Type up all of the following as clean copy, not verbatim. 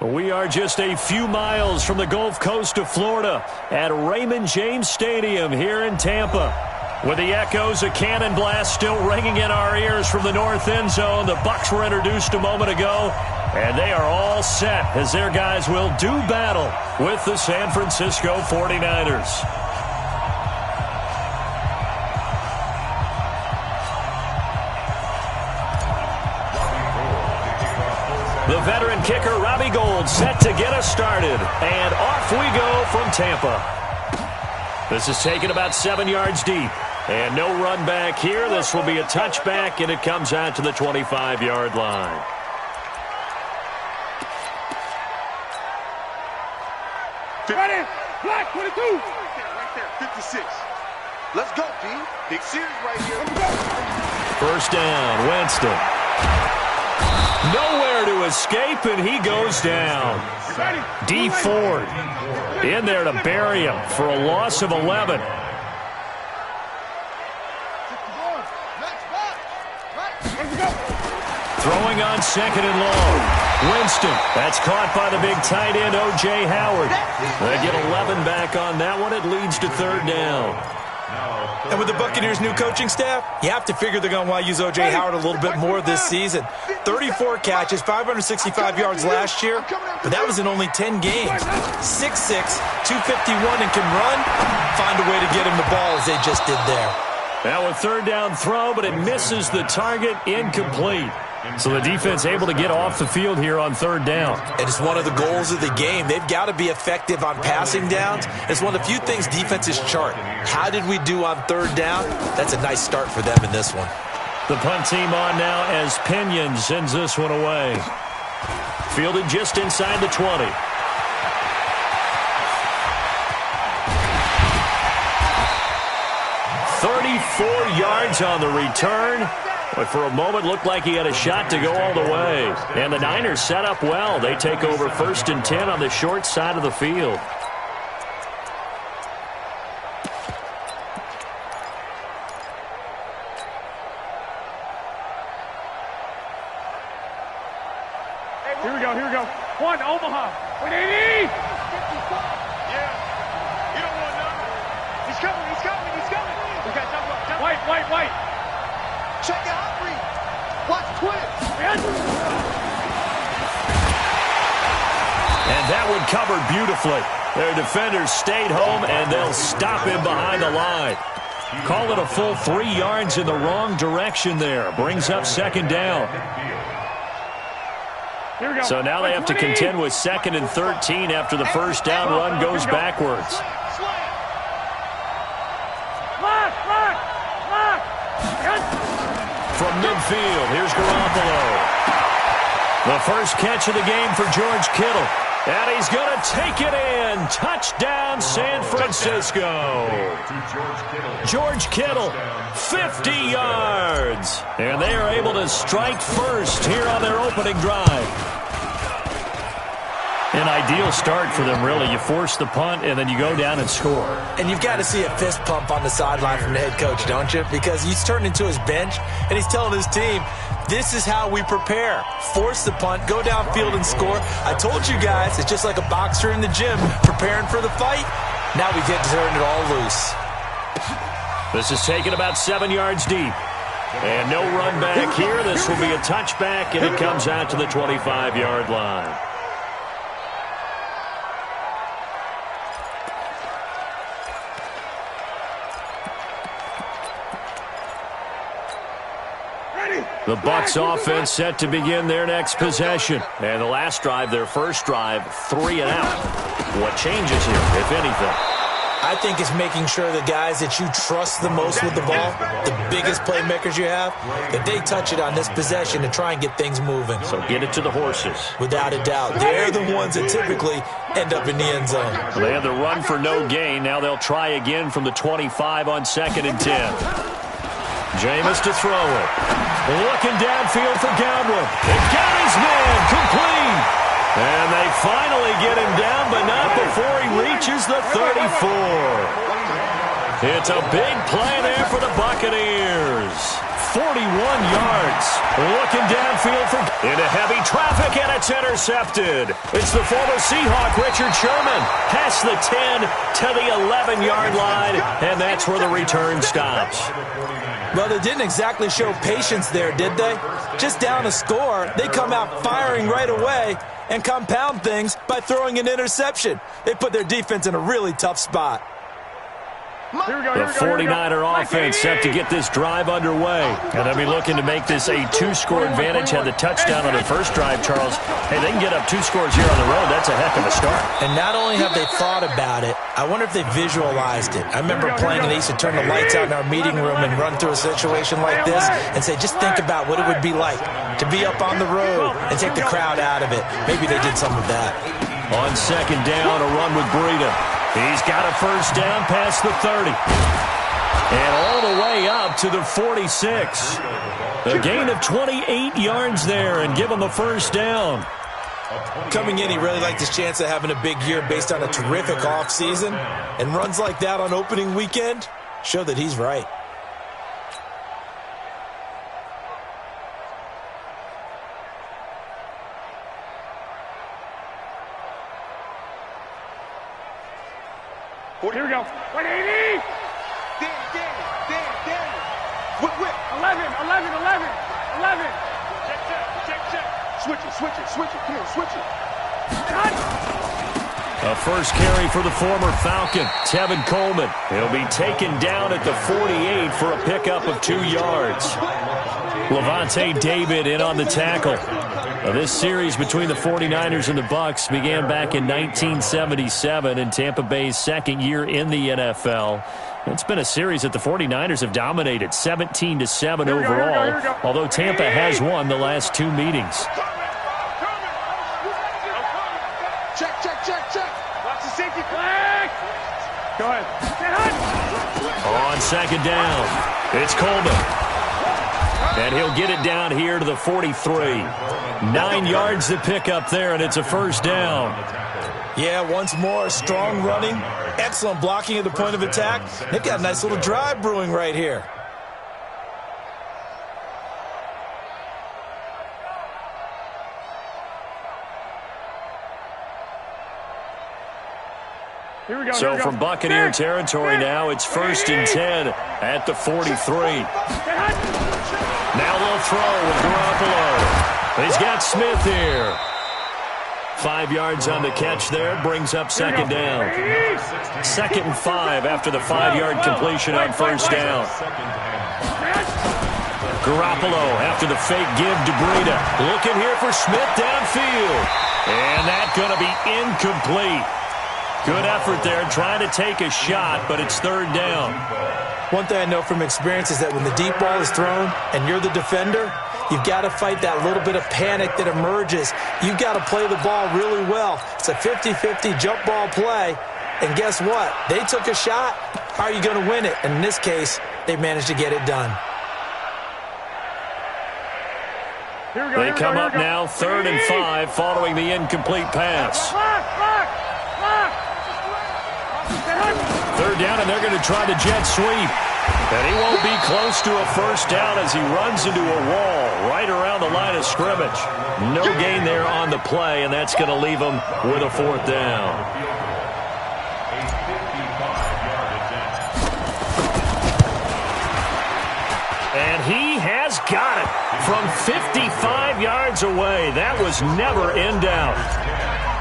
We are just a few miles from the Gulf Coast of Florida at Raymond James Stadium here in Tampa. With the echoes of cannon blast still ringing in our ears from the north end zone, the Bucs were introduced a moment ago, and they are all set as their guys will do battle with the San Francisco 49ers. The veteran kicker, Robbie Gould, set to get us started. And off we go from Tampa. This is taken about 7 yards deep. And no run back here. This will be a touchback, and it comes out to the 25-yard line. Ready? Black 22. Right there, 56. Let's go, D. Big series right here. First down, Winston. Nowhere to escape, and he goes down. D. Ford in there to bury him for a loss of 11. Throwing on second and long. Winston. That's caught by the big tight end, O.J. Howard. They get 11 back on that one. It leads to third down. And with the Buccaneers' new coaching staff, you have to figure they're going to want to use O.J. Howard a little bit more this season. 34 catches, 565 yards last year, but that was in only 10 games. 6'6", 251, and can run. Find a way to get him the ball as they just did there. Now a third down throw, but it misses the target, incomplete. So the defense able to get off the field here on third down. And it's one of the goals of the game. They've got to be effective on passing downs. It's one of the few things defenses chart. How did we do on third down? That's a nice start for them in this one. The punt team on now as Pinion sends this one away. Fielded just inside the 20. Yards on the return. But for a moment, looked like he had a shot to go all the way. And the Niners set up well. They take over 1st and 10 on the short side of the field. Here we go, here we go. One, Omaha. 180! Yeah. You don't want none. He's coming, he's coming, he's coming. We got jump up. White. Check out, Reed. Watch twist. And that one covered beautifully. Their defenders stayed home, and they'll stop him behind the line. Call it a full 3 yards in the wrong direction there. Brings up second down. So now they have to contend with 2nd and 13 after the first down run goes backwards. From midfield, here's Garoppolo. The first catch of the game for George Kittle. And he's going to take it in. Touchdown, San Francisco. George Kittle, 50 yards. And they are able to strike first here on their opening drive. An ideal start for them, really. You force the punt, and then you go down and score. And you've got to see a fist pump on the sideline from the head coach, don't you? Because he's turned into his bench, and he's telling his team, this is how we prepare. Force the punt, go downfield and score. I told you guys, it's just like a boxer in the gym preparing for the fight. Now we get to turn it all loose. This is taken about 7 yards deep. And no run back here. This will be a touchback, and it comes out to the 25-yard line. The Bucs offense set to begin their next possession. And the last drive, their first drive, 3 and out. What changes here, if anything? I think it's making sure the guys that you trust the most with the ball, the biggest playmakers you have, that they touch it on this possession and try and get things moving. So get it to the horses. Without a doubt. They're the ones that typically end up in the end zone. They had the run for no gain. Now they'll try again from the 25 on 2nd and 10. Jameis to throw it. Looking downfield for Godwin. They got his man complete. And they finally get him down, but not before he reaches the 34. It's a big play there for the Buccaneers. 41 yards. Looking downfield for into heavy traffic, and a It's intercepted. It's the former Seahawk, Richard Sherman. Past the 10 to the 11-yard line, and that's where the return stops. Well, they didn't exactly show patience there, did they? Just down a score, they come out firing right away and compound things by throwing an interception. They put their defense in a really tough spot. The 49er offense set to get this drive underway. And they'll be looking to make this a two-score advantage. Had the touchdown on the first drive, Charles. Hey, they can get up 2 scores here on the road. That's a heck of a start. And not only have they thought about it, I wonder if they visualized it. I remember playing, and they used to turn the lights out in our meeting room and run through a situation like this and say, just think about what it would be like to be up on the road and take the crowd out of it. Maybe they did some of that. On second down, a run with Breida. He's got a first down past the 30. And all the way up to the 46. A gain of 28 yards there and give him a first down. Coming in, he really liked his chance of having a big year based on a terrific offseason. And runs like that on opening weekend show that he's right. Here we go. 180. Danny. Whip. 11. 11. Check. Switch it. Come on, switch it. A first carry for the former Falcon, Tevin Coleman. He'll be taken down at the 48 for a pickup of 2 yards. Levante David in on the tackle. Now, this series between the 49ers and the Bucs began back in 1977 in Tampa Bay's second year in the NFL. It's been a series that the 49ers have dominated 17-7 overall, although Tampa has won the last 2 meetings. Check. Watch the safety flag. Go ahead. On second down, it's Coleman. And he'll get it down here to the 43. 9 yards to pick up there, and it's a first down. Yeah, once more, strong running, excellent blocking at the point of attack. They've got a nice little drive brewing right here. So from Buccaneer territory now, it's 1st and 10 at the 43. Now they'll throw with Garoppolo. He's got Smith here. 5 yards on the catch there, brings up second down. 2nd and 5 after the 5-yard completion on first down. Garoppolo after the fake give to Breida. Looking here for Smith downfield. And that's going to be incomplete. Good effort there, trying to take a shot, but it's 3rd down. One thing I know from experience is that when the deep ball is thrown and you're the defender, you've got to fight that little bit of panic that emerges. You've got to play the ball really well. It's a 50-50 jump ball play, and guess what? They took a shot. How are you going to win it? And in this case, they managed to get it done. They come up now, 3rd and 5, following the incomplete pass. 3rd down, and they're going to try the jet sweep. And he won't be close to a first down as he runs into a wall right around the line of scrimmage. No gain there on the play, and that's going to leave him with a 4th down. And he has got it from 55 yards away. That was never in doubt.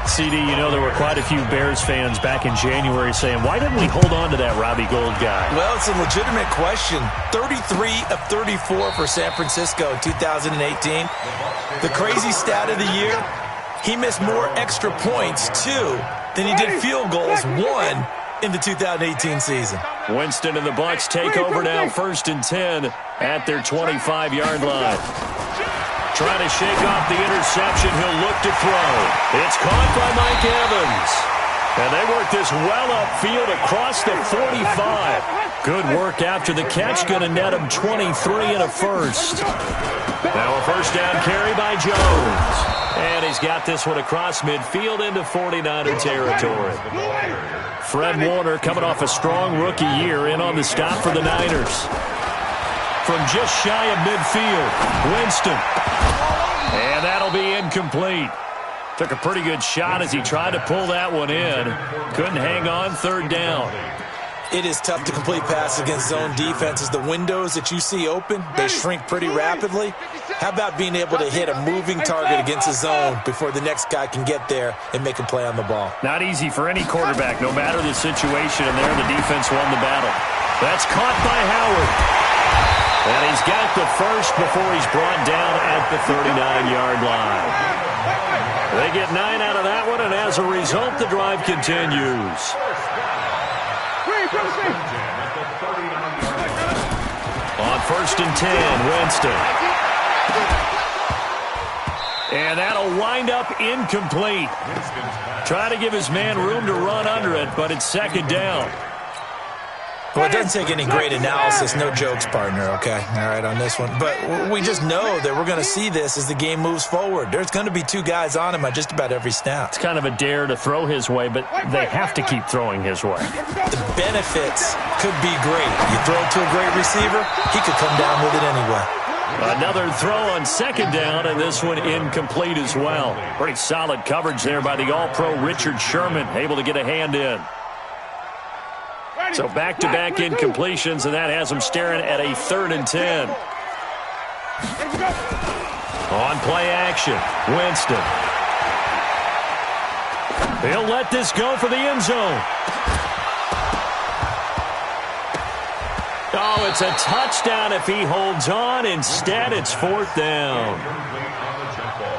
CD, you know there were quite a few Bears fans back in January saying, why didn't we hold on to that Robbie Gould guy? Well, it's a legitimate question. 33 of 34 for San Francisco in 2018. The crazy stat of the year, he missed more extra points, 2, than he did field goals, 1 in the 2018 season. Winston and the Bucs take over now, 1st and 10 at their 25-yard line. Trying to shake off the interception. He'll look to throw. It's caught by Mike Evans. And they work this well upfield across the 45. Good work after the catch. Going to net him 23 and a first. Now a first down carry by Jones. And he's got this one across midfield into 49er territory. Fred Warner coming off a strong rookie year in on the stop for the Niners. From just shy of midfield, Winston. And that'll be incomplete. Took a pretty good shot as he tried to pull that one in. Couldn't hang on, third down. It is tough to complete passes against zone defenses. The windows that you see open, they shrink pretty rapidly. How about being able to hit a moving target against a zone before the next guy can get there and make a play on the ball? Not easy for any quarterback, no matter the situation, and there the defense won the battle. That's caught by Howard. And he's got the first before he's brought down at the 39-yard line. They get 9 out of that one, and as a result, the drive continues. On 1st and 10, Winston. And that'll wind up incomplete. Try to give his man room to run under it, but it's 2nd down. Well, it doesn't take any great analysis. No jokes, partner, okay? All right, on this one. But we just know that we're going to see this as the game moves forward. There's going to be 2 guys on him on just about every snap. It's kind of a dare to throw his way, but they have to keep throwing his way. The benefits could be great. You throw it to a great receiver, he could come down with it anyway. Another throw on 2nd down, and this one incomplete as well. Pretty solid coverage there by the All-Pro Richard Sherman, able to get a hand in. So back-to-back incompletions, and that has him staring at a 3rd and 10. On play action, Winston. He'll let this go for the end zone. Oh, it's a touchdown if he holds on. Instead, it's 4th down.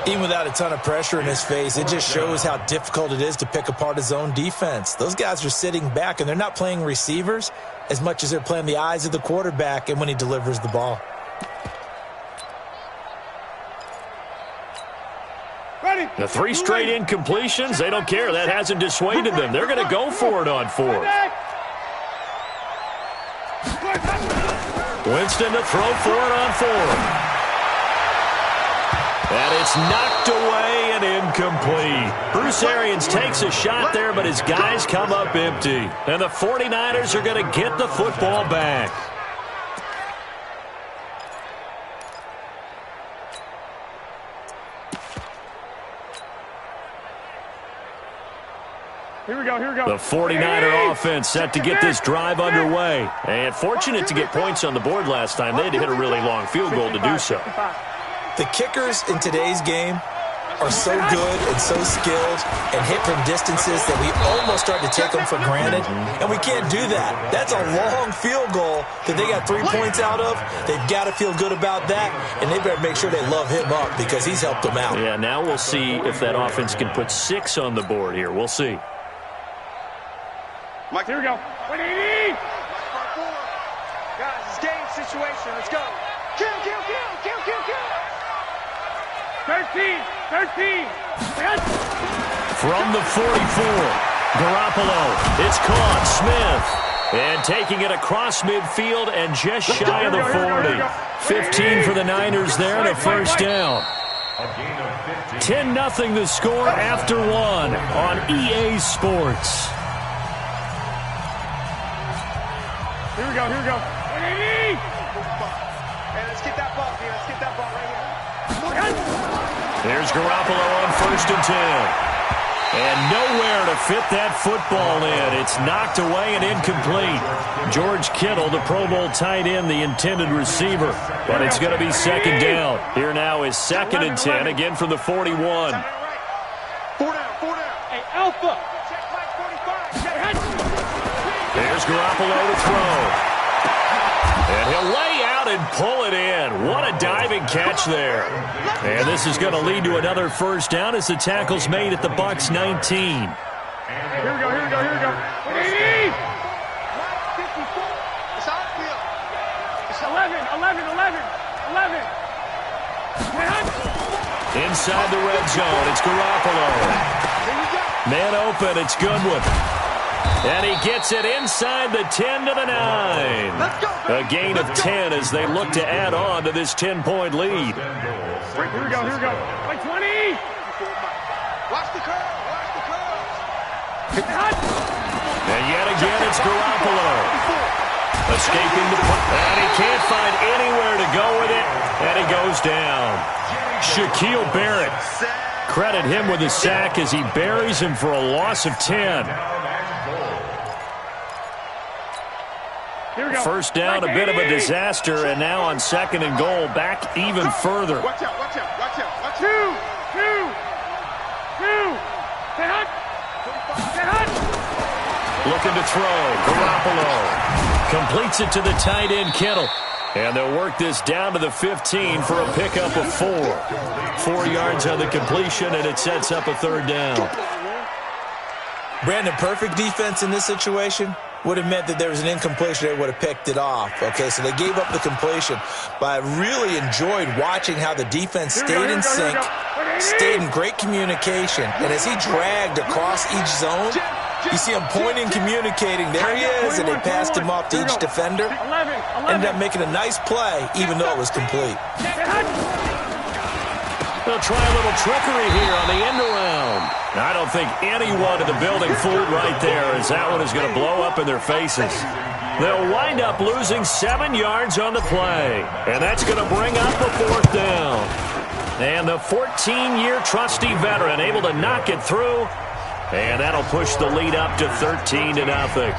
Even without a ton of pressure in his face, it just shows how difficult it is to pick apart his own defense. Those guys are sitting back, and they're not playing receivers as much as they're playing the eyes of the quarterback and when he delivers the ball. The 3 straight incompletions, they don't care. That hasn't dissuaded them. They're going to go for it on 4th. Winston to throw for it on 4th. And it's knocked away and incomplete. Bruce Arians takes a shot there, but his guys come up empty. And the 49ers are going to get the football back. Here we go, here we go. The 49er offense set to get this drive underway. And fortunate to get points on the board last time. They had to hit a really long field goal to do so. The kickers in today's game are so good and so skilled and hit from distances that we almost start to take them for granted, and we can't do that. That's a long field goal that they got 3 points out of. They've got to feel good about that, and they better make sure they love him up because he's helped them out. Yeah, now we'll see if that offense can put 6 on the board here. We'll see. Mike, here we go. 180! Guys, it's game situation. Let's go. Kill, kill, kill, kill, kill, kill. 13! From the 44, Garoppolo. It's caught. Smith. And taking it across midfield and just shy of the 40. 15 for the Niners there and a first down. 10-0 the score after 1 on EA Sports. Here we go, here we go. 180! Hey, let's get that ball here. Let's get that ball right here. There's Garoppolo on 1st and 10. And nowhere to fit that football in. It's knocked away and incomplete. George Kittle, the Pro Bowl tight end, the intended receiver. But it's going to be 2nd down. Here now is 2nd and 10, again from the 41. 4 down, 4 down. Hey, Alpha! Check Mike 45. There's Garoppolo to throw. And he'll lay out and pull it in. What a diving catch there. And this is going to lead to another first down as the tackle's made at the Bucs 19. Here we go, here we go, here we go. 180! It's outfield. It's 11. Inside the red zone, it's Garoppolo. Man open, it's Goodwin. And he gets it inside the 10 to the 9. A gain of 10 as they look to add on to this 10-point lead. Here we go, here we go. Like 20! Watch the curve, watch the curve. And yet again, it's Garoppolo. Escaping the punt. And he can't find anywhere to go with it. And he goes down. Shaquille Barrett credit him with a sack as he buries him for a loss of 10. First down, a bit of a disaster, and now on 2nd and goal, back even further. Watch out, watch out, watch out, watch out. Two. Stay hot. Looking to throw. Garoppolo completes it to the tight end, Kittle. And they'll work this down to the 15 for a pickup of 4. 4 yards on the completion, and it sets up a 3rd down. Brandon, perfect defense in this situation would have meant that there was an incompletion. They would have picked it off. Okay, so they gave up the completion. But I really enjoyed watching how the defense stayed in sync, stayed in great communication. And as he dragged across each zone, you see him pointing, communicating. There he is, and they passed him off to each defender. Ended up making a nice play, even though it was complete. They'll try a little trickery here on the end around. I don't think anyone in the building fooled right there, as that one is going to blow up in their faces. They'll wind up losing 7 yards on the play, and that's going to bring up a 4th down. And the 14-year trusty veteran able to knock it through, and that'll push the lead up to 13-0.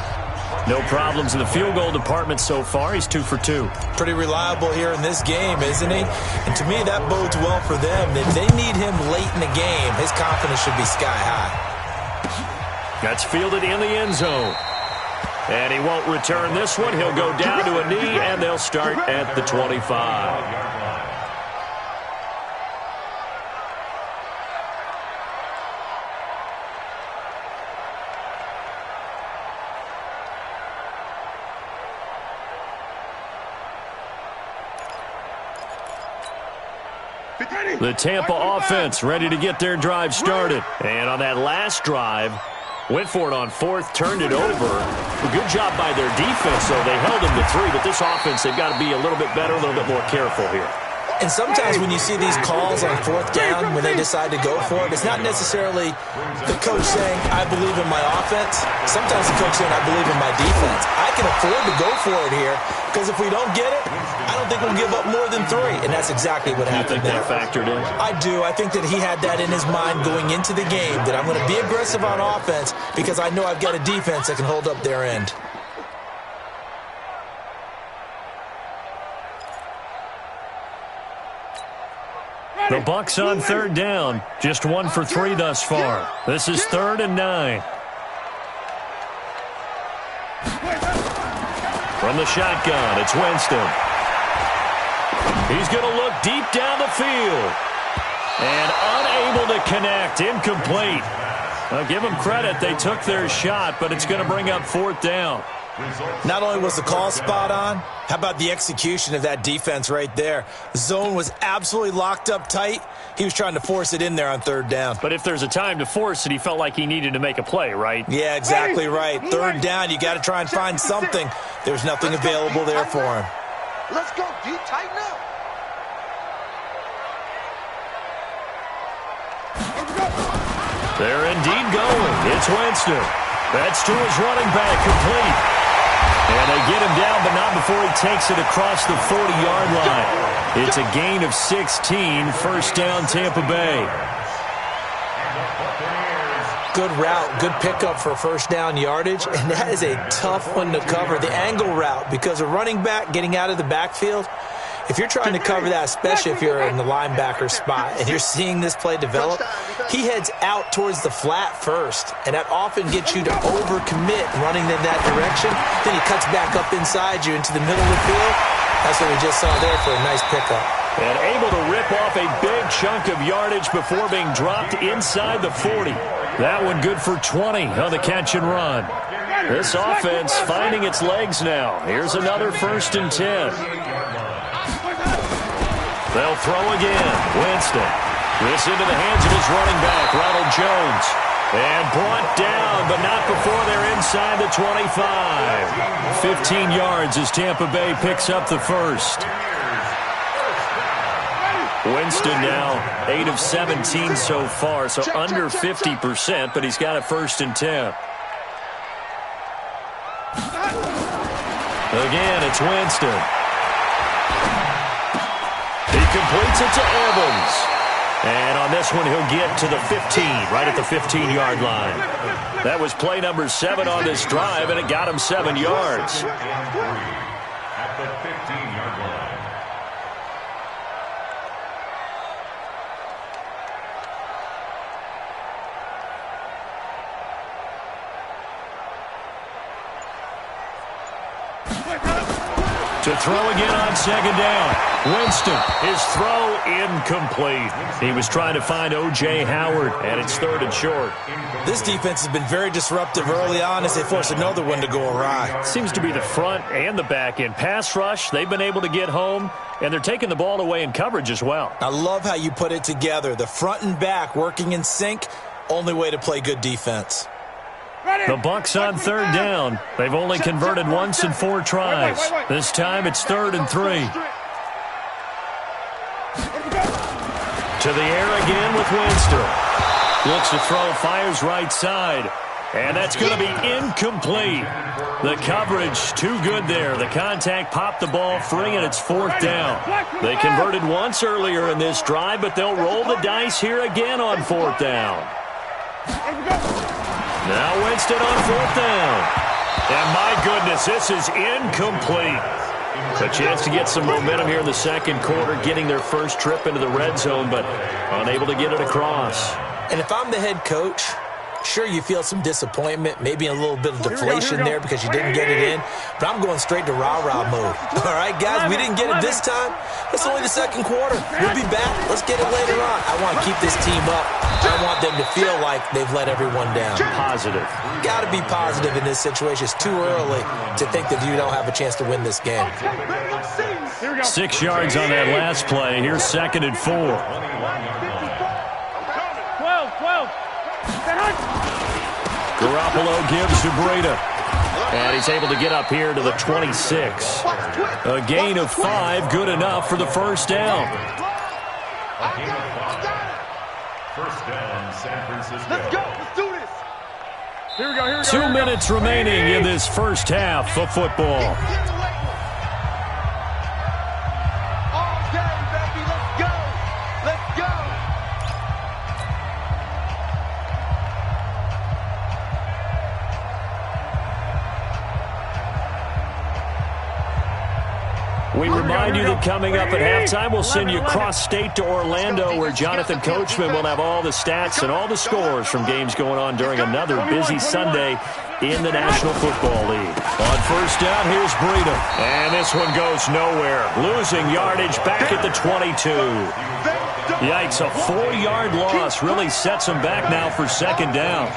No problems in the field goal department so far. He's 2 for 2. Pretty reliable here in this game, isn't he? And to me, that bodes well for them. If they need him late in the game, his confidence should be sky high. That's fielded in the end zone. And he won't return this one. He'll go down to a knee, and they'll start at the 25. The Tampa offense ready to get their drive started. And on that last drive, went for it on 4th, turned it over. A good job by their defense, though. They held them to 3, but this offense, they've got to be a little bit better, a little bit more careful here. And sometimes when you see these calls on 4th down, when they decide to go for it, it's not necessarily the coach saying, I believe in my offense. Sometimes the coach saying, I believe in my defense. I can afford to go for it here, because if we don't get it, I don't think we'll give up more than 3. And that's exactly what happened there. You think that factored in? I do. I think that he had that in his mind going into the game, that I'm going to be aggressive on offense because I know I've got a defense that can hold up their end. The Bucs on 3rd down. Just 1 for 3 thus far. This is 3rd and 9. From the shotgun, it's Winston. He's going to look deep down the field. And unable to connect. Incomplete. I'll give them credit. They took their shot, but it's going to bring up 4th down. Not only was the call spot on, how about the execution of that defense right there? The zone was absolutely locked up tight. He was trying to force it in there on 3rd down. But if there's a time to force it, he felt like he needed to make a play, right? Yeah, exactly right. 3rd down, you got to try and find something. There's nothing available there for him. Let's go, D. Tighten up. They're indeed going. It's Winston. That's to his running back, complete. And they get him down, but not before he takes it across the 40-yard line. It's a gain of 16, 1st down, Tampa Bay. Good route, good pickup for 1st down yardage, and that is a tough one to cover, the angle route, because a running back getting out of the backfield, if you're trying to cover that, especially if you're in the linebacker spot and you're seeing this play develop, he heads out towards the flat first, and that often gets you to overcommit running in that direction. Then he cuts back up inside you into the middle of the field. That's what we just saw there for a nice pickup. And able to rip off a big chunk of yardage before being dropped inside the 40. That one good for 20 on the catch and run. This offense finding its legs now. Here's another 1st and 10. They'll throw again. Winston. This into the hands of his running back, Ronald Jones. And brought down, but not before they're inside the 25. 15 yards as Tampa Bay picks up the 1st. Winston now 8 of 17 so far, so under 50%, but he's got a 1st and 10. Again, it's Winston. He completes it to Evans. And on this one, he'll get to the 15, right at the 15-yard line. That was play number 7 on this drive, and it got him 7 yards. At the 15-yard line. To throw again on second down. Winston, his throw incomplete. He was trying to find O.J. Howard, and it's 3rd and short. This defense has been very disruptive early on as they force another one to go awry. Seems to be the front and the back end. Pass rush, they've been able to get home, and they're taking the ball away in coverage as well. I love how you put it together. The front and back working in sync, only way to play good defense. The Bucs on 3rd down. They've only converted once in 4 tries. This time it's 3rd and 3. To the air again with Winston. Looks to throw, fires right side. And that's going to be incomplete. The coverage too good there. The contact popped the ball free, and it's 4th down. They converted once earlier in this drive, but they'll roll the dice here again on 4th down. Now Winston on 4th down. And my goodness, this is incomplete. A chance to get some momentum here in the 2nd quarter, getting their first trip into the red zone, but unable to get it across. And if I'm the head coach, sure, you feel some disappointment, maybe a little bit of deflation there because you didn't get it in, but I'm going straight to rah-rah mode. All right, guys, we didn't get it this time. It's only the 2nd quarter. We'll be back. Let's get it later on. I want to keep this team up. I want them to feel like they've let everyone down. Positive. Got to be positive in this situation. It's too early to think that you don't have a chance to win this game. 6 yards on that last play. Here's 2nd and 4. 12. Garoppolo gives to Breida. And he's able to get up here to the 26. A gain of 5, good enough for the 1st down. First down, San Francisco. Let's go. Let's do this. Here we go. 2 minutes remaining in this first half of football. All day, baby. Let's go. Let's go. We remind you that coming up at halftime, we'll send you cross-state to Orlando, where Jonathan Coachman will have all the stats and all the scores from games going on during another busy Sunday in the National Football League. On 1st down, here's Breida. And this one goes nowhere. Losing yardage back at the 22. Yikes, a 4-yard loss really sets them back now for 2nd down.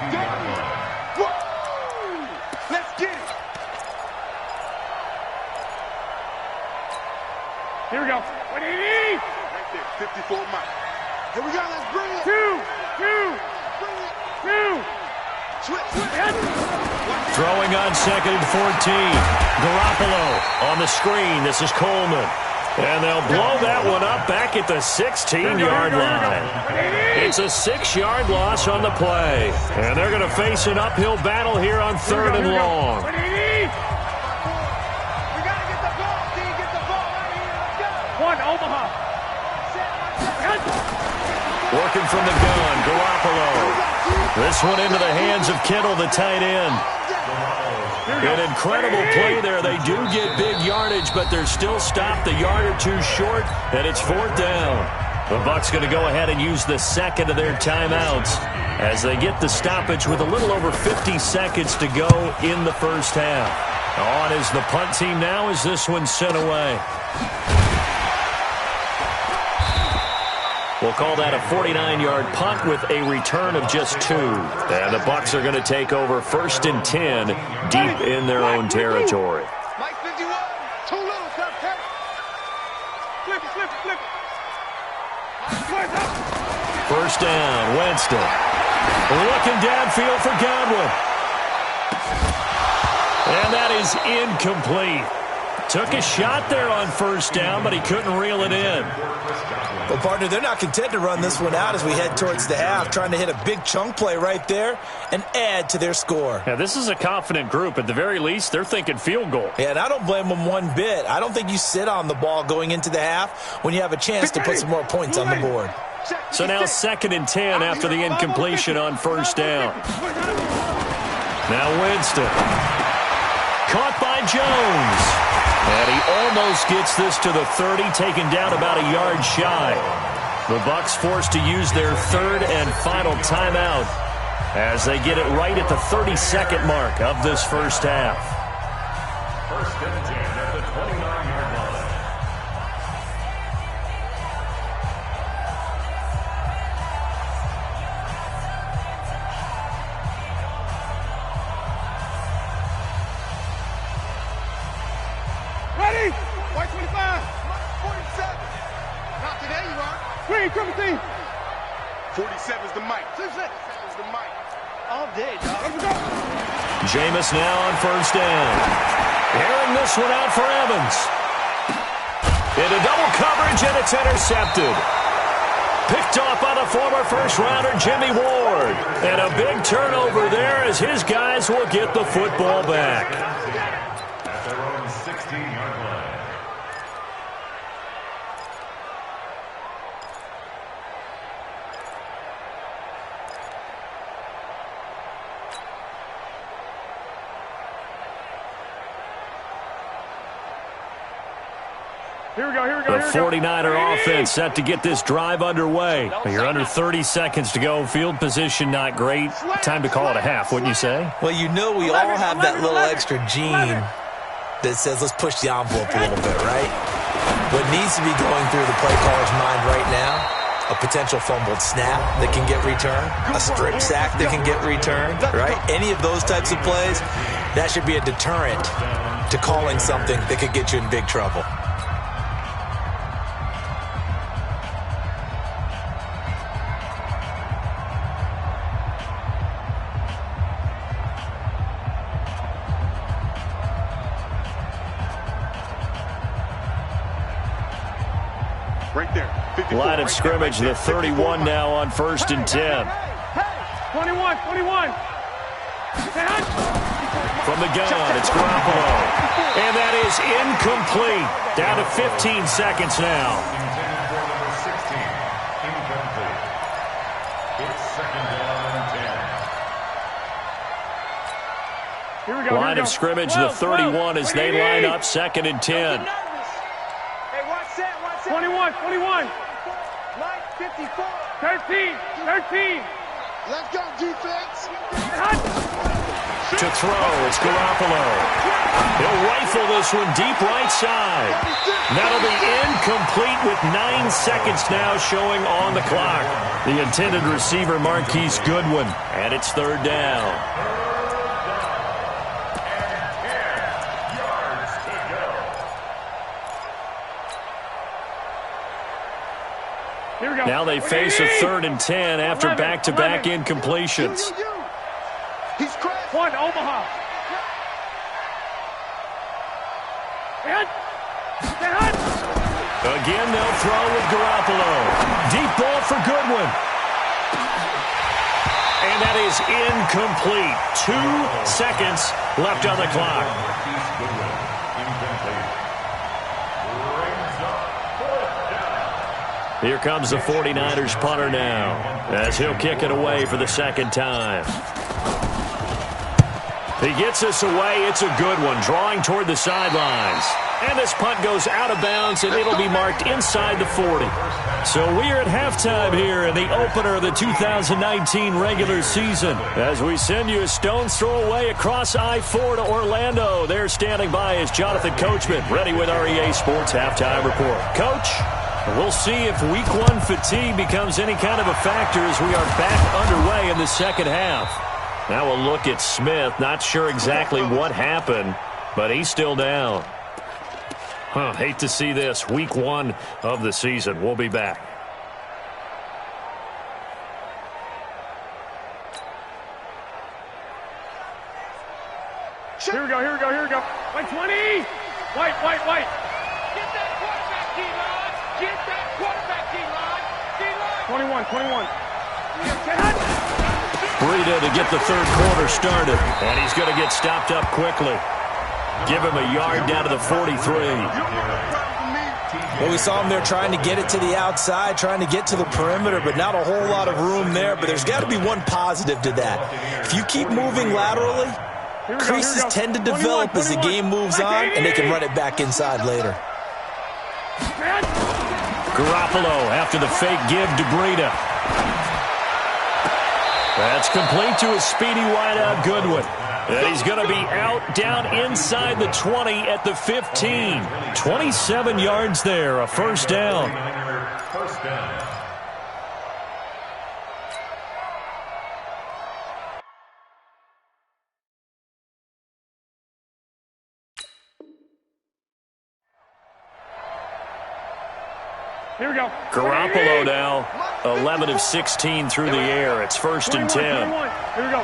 Let's get it. Here we go. Right there, 54 miles. Here we go. Let's bring it. 2. Bring it. Switch. Throwing on 2nd and 14. Garoppolo on the screen. This is Coleman. And they'll blow that one up back at the 16-yard line. It's a 6-yard loss on the play. And they're going to face an uphill battle here on 3rd and long. We got to get the ball, D. Get the ball right here. Let's go. 1, Omaha. Working from the gun, Garoppolo. This one into the hands of Kittle, the tight end. An incredible play there. They do get big yardage, but they're still stopped a yard or 2 short, and it's 4th down. The Bucs going to go ahead and use the 2nd of their timeouts as they get the stoppage with a little over 50 seconds to go in the first half. On is the punt team now as this one's sent away. We'll call that a 49-yard punt with a return of just 2. And the Bucs are going to take over 1st and 10 deep in their own territory. Mike 51. Too little, stop. Flip. 1st down, Winston. Looking downfield for Godwin. And that is incomplete. Took a shot there on 1st down, but he couldn't reel it in. Well, partner, they're not content to run this one out as we head towards the half, trying to hit a big chunk play right there and add to their score. Yeah, this is a confident group. At the very least, they're thinking field goal. Yeah, and I don't blame them one bit. I don't think you sit on the ball going into the half when you have a chance to put some more points on the board. So now 2nd and 10 after the incompletion on 1st down. Now Winston. Caught by Jones. And he almost gets this to the 30, taken down about a yard shy. The Bucs forced to use their 3rd and final timeout as they get it right at the 32nd mark of this first half. 1st and 10 at the 29-yard line. Ready? White 25. 47. Not today, you are. Green, triple team. 47 is the mic. 47 is the mic. All day, dog. Let's go. Jameis now on 1st down. Airing this one out for Evans. Into double coverage, and it's intercepted. Picked off by the former first-rounder Jimmy Ward. And a big turnover there as his guys will get the football back. At their own 16-yard line. Here we go, here we go, The here we go. 49er offense set to get this drive underway. You're under 30 seconds to go. Field position not great. Time to call it a half, wouldn't you say? Well, you know we all have that little extra gene that says let's push the envelope a little bit, right? What needs to be going through the play caller's mind right now, a potential fumbled snap that can get returned, a strip sack that can get returned, right? Any of those types of plays, that should be a deterrent to calling something that could get you in big trouble. Right there. 54. Line of scrimmage, the 31 now on 1st and 10. 21, 21. From the gun, it's Garoppolo. And that is incomplete. Down to 15 seconds now. Intended for number 16. Incomplete. It's 2nd down and 10. Here we go. Line of scrimmage, the 31 as they line up 2nd and 10. 21, 21. 54. 13, 13. Let's go, defense. To throw, it's Garoppolo. He'll rifle this one deep right side. That'll be incomplete with 9 seconds now showing on the clock. The intended receiver, Marquise Goodwin. And it's 3rd down. Here we go. Now they face a 3rd and 10 after back-to-back incompletions. He's crashed. 1, Omaha. Again, they'll throw with Garoppolo. Deep ball for Goodwin. And that is incomplete. 2 seconds left on the clock. Here comes the 49ers punter now, as he'll kick it away for the 2nd time. He gets this away. It's a good one, drawing toward the sidelines. And this punt goes out of bounds, and it'll be marked inside the 40. So we are at halftime here in the opener of the 2019 regular season. As we send you a stone's throw away across I-4 to Orlando. There standing by is Jonathan Coachman, ready with our EA Sports Halftime Report. Coach, we'll see if Week 1 fatigue becomes any kind of a factor as we are back underway in the second half. Now we'll look at Smith. Not sure exactly what happened, but he's still down. Hate to see this. Week 1 of the season. We'll be back. Here we go, here we go, here we go. White 20. White. Get that quarterback, D-line. Get that quarterback, D-line. D-line. 21. Breida to get the third quarter started. And he's going to get stopped up quickly. Give him a yard down to the 43. Well, we saw him there trying to get it to the outside, trying to get to the perimeter, but not a whole lot of room there. But there's got to be one positive to that. If you keep moving laterally, creases tend to develop as the game moves on, and they can run it back inside later. Garoppolo after the fake give to Breida. That's complete to a speedy wideout Goodwin. And he's going to be out down inside the 20 at the 15. 27 yards there, a first down. First down. Here we go. Garoppolo now, 11 of 16 through the air. It's first and 10. Here we go.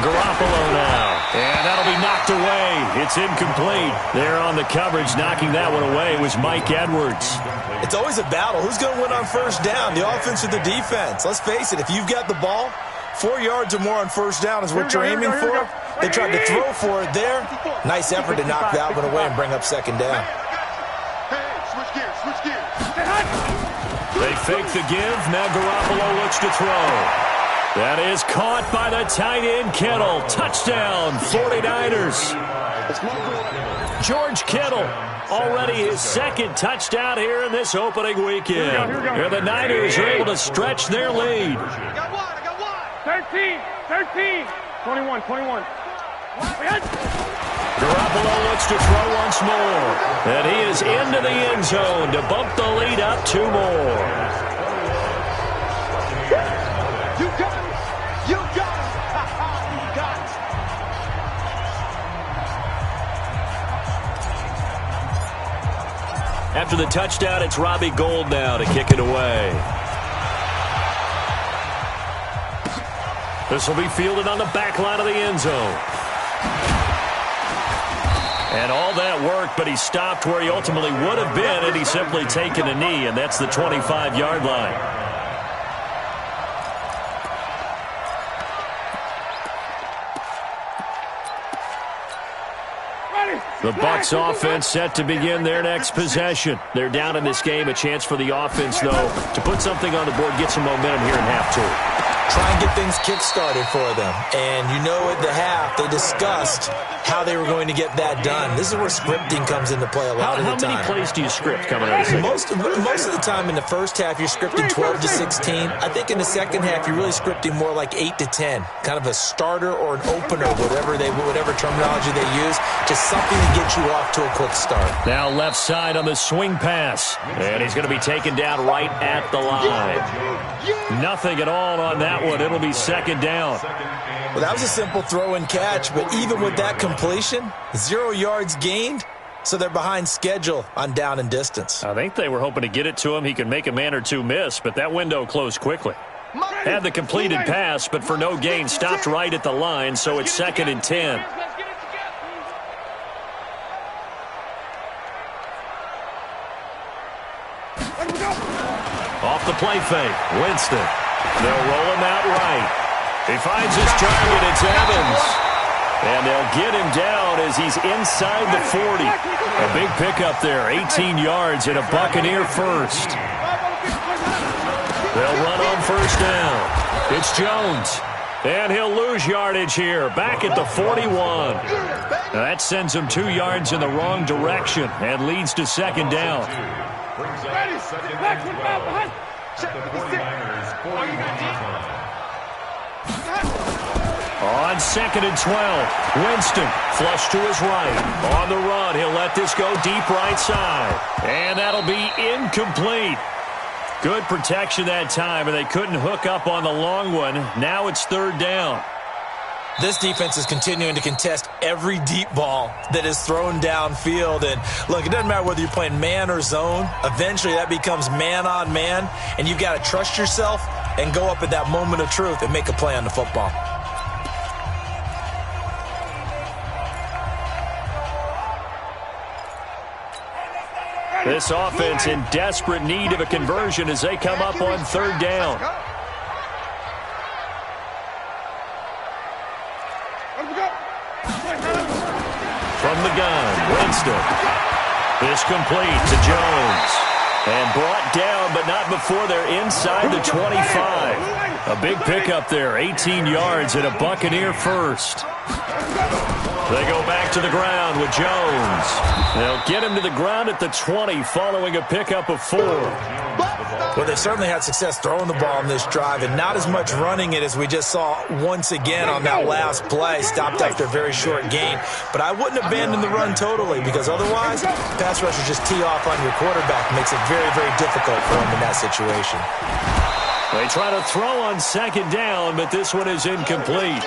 Garoppolo now, and that'll be knocked away. It's incomplete. There on the coverage, knocking that one away was Mike Edwards. It's always a battle. Who's going to win on first down, the offense or the defense? Let's face it, if you've got the ball, 4 yards or more on first down is what you're aiming for. They tried to throw for it there. Nice effort to knock that one away and bring up second down. Switch gears. They fake the give. Now Garoppolo looks to throw. That is caught by the tight end, Kittle. Touchdown, 49ers. George Kittle, already his second touchdown here in this opening weekend. And the Niners are able to stretch their lead. I got one. 13. 21. Garoppolo looks to throw once more. And he is into the end zone to bump the lead up 2 more. You got it. You got it. After the touchdown, it's Robbie Gould now to kick it away. This will be fielded on the back line of the end zone. And all that work, but he stopped where he ultimately would have been had he simply taken a knee, and that's the 25-yard line. The Bucs offense set to begin their next possession. They're down in this game. A chance for the offense, though, to put something on the board, get some momentum here in half 2. Try and get things kick-started for them. And you know at the half, they discussed how they were going to get that done. This is where scripting comes into play a lot of the time. How many plays do you script coming out of the second? Most of the time in the first half, you're scripting 12 to 16. I think in the second half, you're really scripting more like 8 to 10. Kind of a starter or an opener, whatever terminology they use. Just something to get you off to a quick start. Now left side on the swing pass. And he's going to be taken down right at the line. Nothing at all on that one. It'll be second down. Well, that was a simple throw and catch, but even with that completion, 0 yards gained, so they're behind schedule on down and distance. I think they were hoping to get it to him. He could make a man or two miss, but that window closed quickly. Had the completed pass, but for no gain, stopped right at the line, so it's second and 10. Off the play fake, Winston. They'll roll him out right. He finds his target, it's Evans. And they'll get him down as he's inside the 40. A big pickup there, 18 yards and a Buccaneer first. They'll run on first down. It's Jones. And he'll lose yardage here, back at the 41. Now that sends him 2 yards in the wrong direction and leads to second down. Brings up second and 12. The 49ers 40-yard line. On second and 12, Winston flush to his right. On the run, he'll let this go deep right side. And that'll be incomplete. Good protection that time, and they couldn't hook up on the long one. Now it's third down. This defense is continuing to contest every deep ball that is thrown downfield. And look, it doesn't matter whether you're playing man or zone. Eventually that becomes man on man, and you've got to trust yourself and go up at that moment of truth and make a play on the football. This offense in desperate need of a conversion as they come up on third down. From the gun, Winston. This complete to Jones. And brought down, but not before they're inside the 25. A big pickup there, 18 yards and a Buccaneer first. They go back to the ground with Jones. They'll get him to the ground at the 20 following a pickup of 4. Well, they certainly had success throwing the ball on this drive and not as much running it as we just saw once again on that last play. Stopped after a very short gain. But I wouldn't abandon the run totally because otherwise, pass rushers just tee off on your quarterback. Makes it very, very difficult for him in that situation. They try to throw on second down, but this one is incomplete.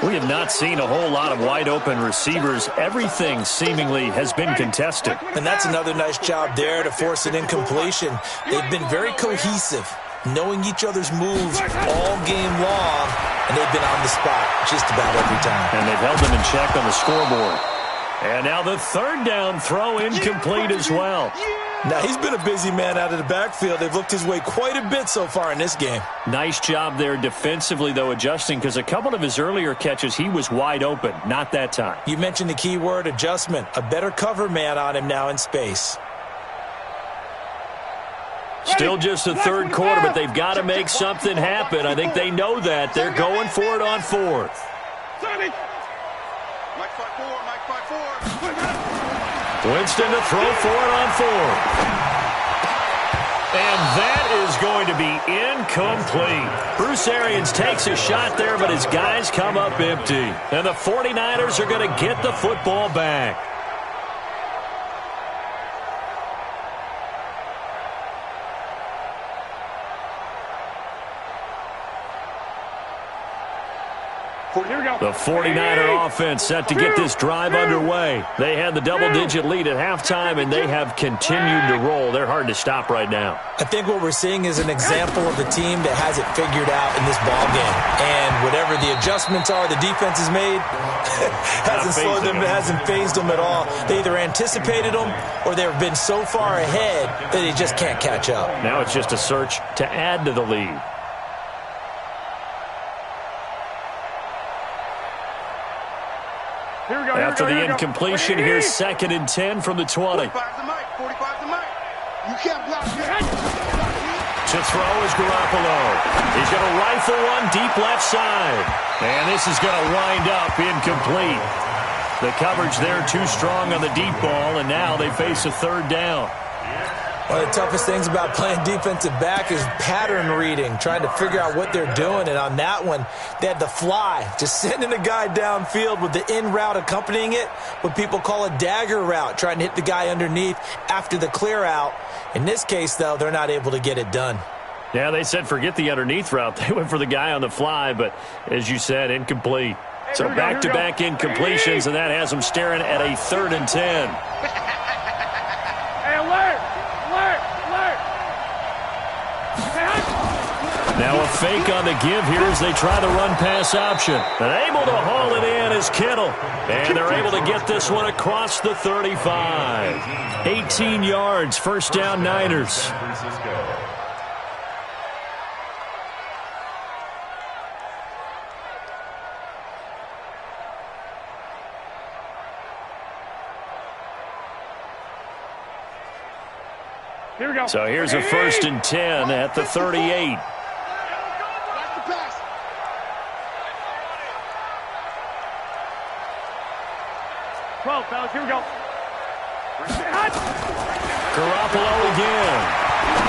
We have not seen a whole lot of wide-open receivers. Everything seemingly has been contested. And that's another nice job there to force an incompletion. They've been very cohesive, knowing each other's moves all game long, and they've been on the spot just about every time. And they've held them in check on the scoreboard. And now the third down throw incomplete as well. Now, he's been a busy man out of the backfield. They've looked his way quite a bit so far in this game. Nice job there defensively, though, adjusting, because a couple of his earlier catches, he was wide open. Not that time. You mentioned the key word, adjustment. A better cover man on him now in space. Still just the third quarter, but they've got to make something happen. I think they know that. They're going for it on fourth. Winston to throw for it on fourth. And that is going to be incomplete. Bruce Arians takes a shot there, but his guys come up empty. And the 49ers are going to get the football back. The 49er offense set to get this drive underway. They had the double-digit lead at halftime, and they have continued to roll. They're hard to stop right now. I think what we're seeing is an example of a team that has it figured out in this ballgame. And whatever the adjustments are the defense has made, hasn't slowed them, hasn't phased them at all. They either anticipated them or they've been so far ahead that they just can't catch up. Now it's just a search to add to the lead. After the incompletion, here's 2nd and 10 from the 20. 45's the mic. 45's the mic. You can't block it. To throw is Garoppolo. He's going to rifle one deep left side. And this is going to wind up incomplete. The coverage there too strong on the deep ball, and now they face a third down. One of the toughest things about playing defensive back is pattern reading, trying to figure out what they're doing. And on that one, they had the fly, just sending a guy downfield with the in route accompanying it, what people call a dagger route, trying to hit the guy underneath after the clear out. In this case, though, they're not able to get it done. Yeah, they said forget the underneath route. They went for the guy on the fly, but as you said, incomplete. So back-to-back incompletions, and that has them staring at a 3rd and 10. Hey, alert! Now a fake on the give here as they try the run-pass option. And able to haul it in is Kittle. And they're able to get this one across the 35. 18 yards, first down Niners. Here we go. So here's a 1st and 10 at the 38. Fellas, here we go. Garoppolo again.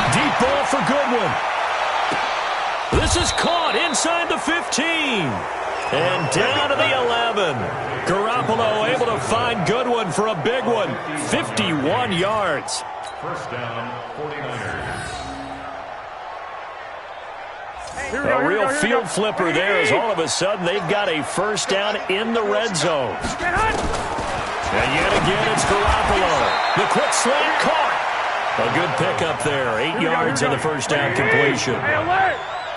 Deep ball for Goodwin. This is caught inside the 15. And down to the 11. Garoppolo able to find Goodwin for a big one. 51 yards. First down, 49ers. A real field flipper there as all of a sudden they've got a first down in the red zone. And yet again, it's Garoppolo. The quick slant caught. A good pickup there. 8 yards on the first down completion.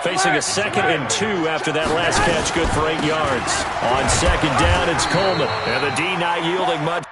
Facing a 2nd and 2 after that last catch, good for 8 yards. On 2nd down, it's Coleman. And the D not yielding much